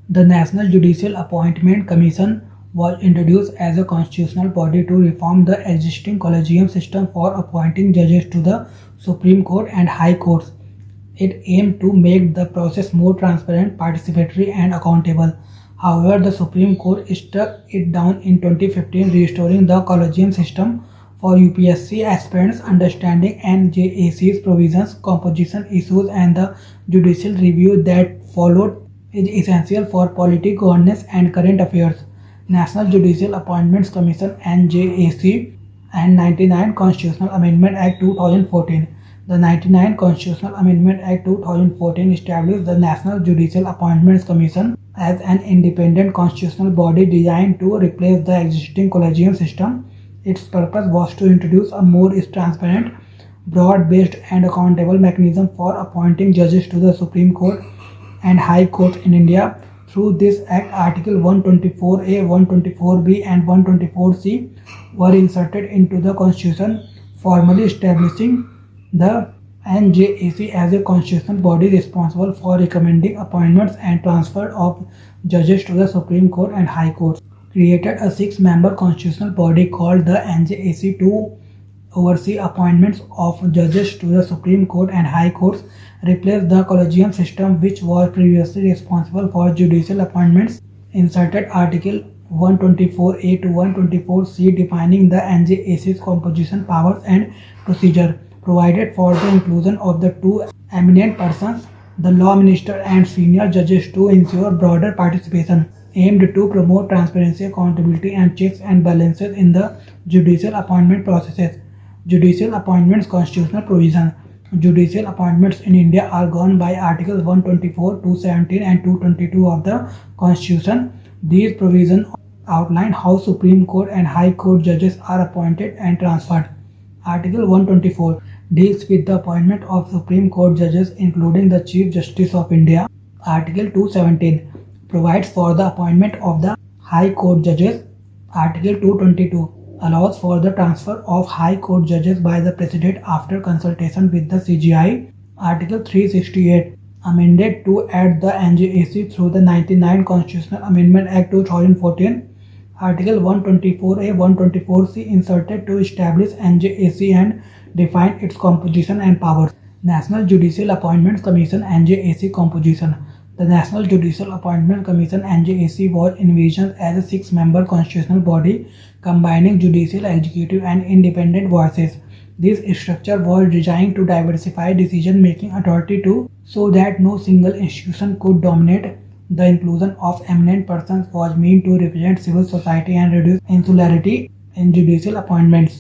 The National Judicial Appointment Commission was introduced as a constitutional body to reform the existing collegium system for appointing judges to the Supreme Court and High Courts. It aimed to make the process more transparent, participatory, and accountable. However, the Supreme Court struck it down in 2015, restoring the collegium system for UPSC aspirants, understanding NJAC's provisions, composition issues, and the judicial review that followed is essential for polity, governance, and current affairs. National Judicial Appointments Commission (NJAC) and 99 Constitutional Amendment Act 2014. The 99 Constitutional Amendment Act 2014 established the National Judicial Appointments Commission as an independent constitutional body designed to replace the existing collegium system. Its purpose was to introduce a more transparent, broad-based, and accountable mechanism for appointing judges to the Supreme Court and High Courts in India. Through this Act, Article 124A, 124B, and 124C were inserted into the Constitution, formally establishing the NJAC as a constitutional body responsible for recommending appointments and transfer of judges to the Supreme Court and High Courts. Created a six-member constitutional body called the NJAC to oversee appointments of judges to the Supreme Court and High Courts, replaced the collegium system which was previously responsible for judicial appointments, inserted Article 124A to 124C defining the NJAC's composition, powers, and procedure, provided for the inclusion of the two eminent persons, the law minister and senior judges, to ensure broader participation, aimed to promote transparency, accountability, and checks and balances in the judicial appointment processes. Judicial Appointments Constitutional Provision. Judicial appointments in India are governed by Articles 124, 217, and 222 of the Constitution. These provisions outline how Supreme Court and High Court judges are appointed and transferred. Article 124 deals with the appointment of Supreme Court judges, including the Chief Justice of India. Article 217 provides for the appointment of the High Court judges. Article 222 allows for the transfer of High Court judges by the President after consultation with the CJI. Article 368 amended to add the NJAC through the 99 Constitutional Amendment Act 2014. Article 124A, 124C inserted to establish NJAC and define its composition and powers. National Judicial Appointments Commission (NJAC) composition. The National Judicial Appointment Commission (NJAC) was envisioned as a six-member constitutional body combining judicial, executive, and independent voices. This structure was designed to diversify decision-making authority so that no single institution could dominate. The inclusion of eminent persons was meant to represent civil society and reduce insularity in judicial appointments.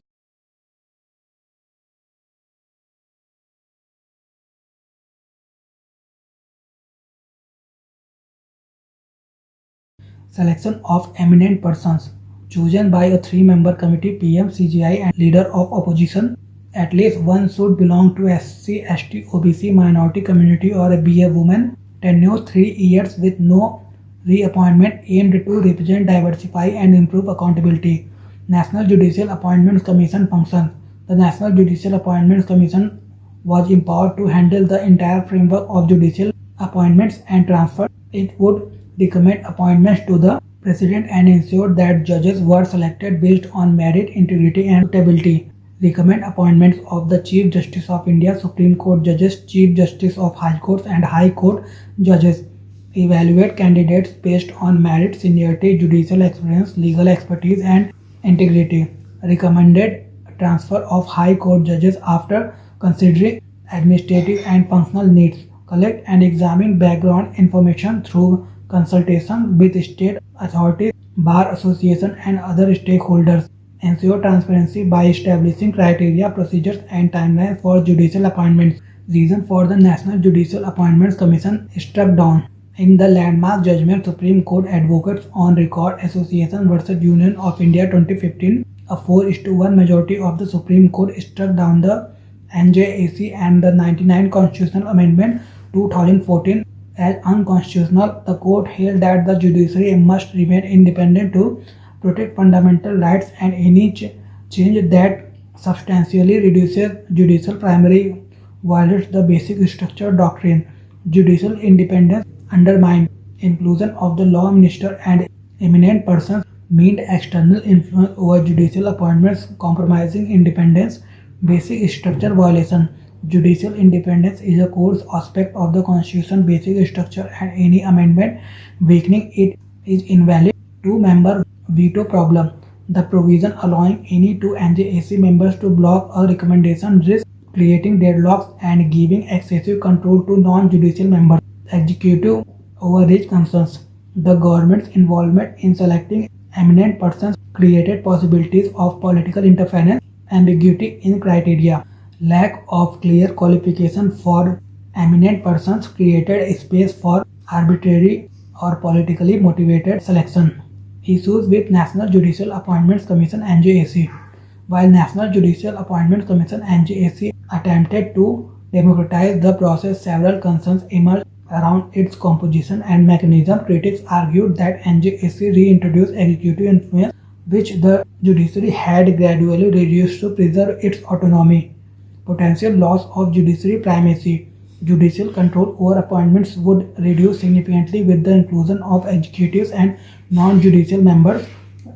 Selection of eminent persons. Chosen by a three-member committee, PM, CJI, and leader of opposition. At least one should belong to SC, ST, OBC, minority community, or be a woman. Tenure 3 years with no reappointment, aimed to represent, diversify, and improve accountability. National Judicial Appointments Commission functions. The National Judicial Appointments Commission was empowered to handle the entire framework of judicial appointments and transfer. It would recommend appointments to the President and ensure that judges were selected based on merit, integrity, and suitability. Recommend appointments of the Chief Justice of India, Supreme Court judges, Chief Justice of High Courts, and High Court judges. Evaluate candidates based on merit, seniority, judicial experience, legal expertise, and integrity. Recommended transfer of High Court judges after considering administrative and functional needs. Collect and examine background information through consultation with state authorities, bar association, and other stakeholders. Ensure transparency by establishing criteria, procedures, and timelines for judicial appointments. Reason for the National Judicial Appointments Commission struck down. In the landmark judgment Supreme Court Advocates on Record Association versus Union of India 2015, a 4:1 majority of the Supreme Court struck down the NJAC and the 99 Constitutional Amendment 2014 as unconstitutional. The court held that the judiciary must remain independent to protect fundamental rights, and any change that substantially reduces judicial primary violates the basic structure doctrine. Judicial independence undermined. Inclusion of the law minister and eminent persons meant external influence over judicial appointments, compromising independence. Basic structure violation. Judicial independence is a core aspect of the Constitution basic structure, and any amendment weakening it is invalid. Two-member veto problem. The provision allowing any two NJAC members to block a recommendation risks creating deadlocks and giving excessive control to non-judicial members. Executive overreach concerns. The government's involvement in selecting eminent persons created possibilities of political interference, ambiguity in criteria. Lack of clear qualification for eminent persons created space for arbitrary or politically motivated selection. Issues with National Judicial Appointments Commission (NJAC). While National Judicial Appointments Commission (NJAC) attempted to democratize the process, several concerns emerged around its composition and mechanism. Critics argued that NJAC reintroduced executive influence, which the judiciary had gradually reduced to preserve its autonomy. Potential loss of judiciary primacy. Judicial control over appointments would reduce significantly with the inclusion of executives and non-judicial members.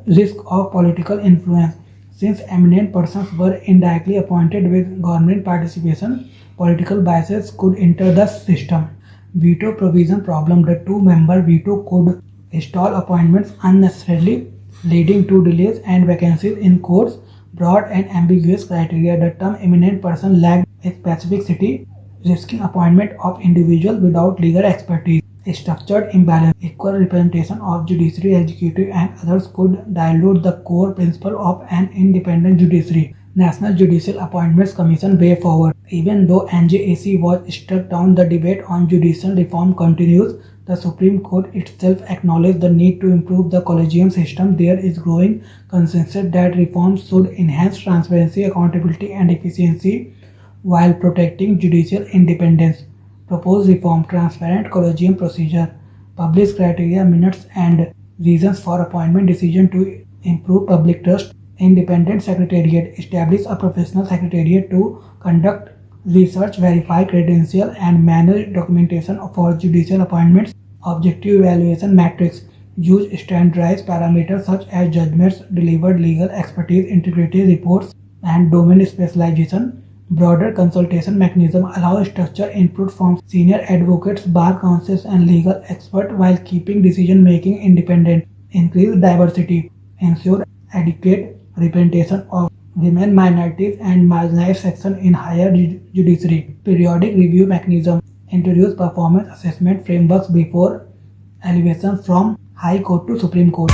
Risk of political influence. Since eminent persons were indirectly appointed with government participation, political biases could enter the system. Veto provision problem. The two-member veto could stall appointments unnecessarily, leading to delays and vacancies in courts. Broad and ambiguous criteria. The term eminent person lacked specificity, risking appointment of individuals without legal expertise. Structured imbalance. Equal representation of judiciary, executive, and others could dilute the core principle of an independent judiciary. National Judicial Appointments Commission way forward. Even though NJAC was struck down, the debate on judicial reform continues. The Supreme Court itself acknowledged the need to improve the collegium system. There is growing consensus that reforms should enhance transparency, accountability, and efficiency while protecting judicial independence. Proposed reform. Transparent collegium procedure. Publish criteria, minutes, and reasons for appointment decision to improve public trust. Independent Secretariat. Establish a professional secretariat to conduct research, verify credentials, and manage documentation for judicial appointments. Objective evaluation metrics. Use standardized parameters such as judgments, delivered legal expertise, integrity reports, and domain specialization. Broader consultation mechanism. Allow structured input from senior advocates, bar counsels, and legal experts while keeping decision-making independent. Increase diversity. Ensure adequate representation of women, minorities, and marginalized sections in higher judiciary. Periodic review mechanism. Introduce performance assessment frameworks before elevation from High Court to Supreme Court.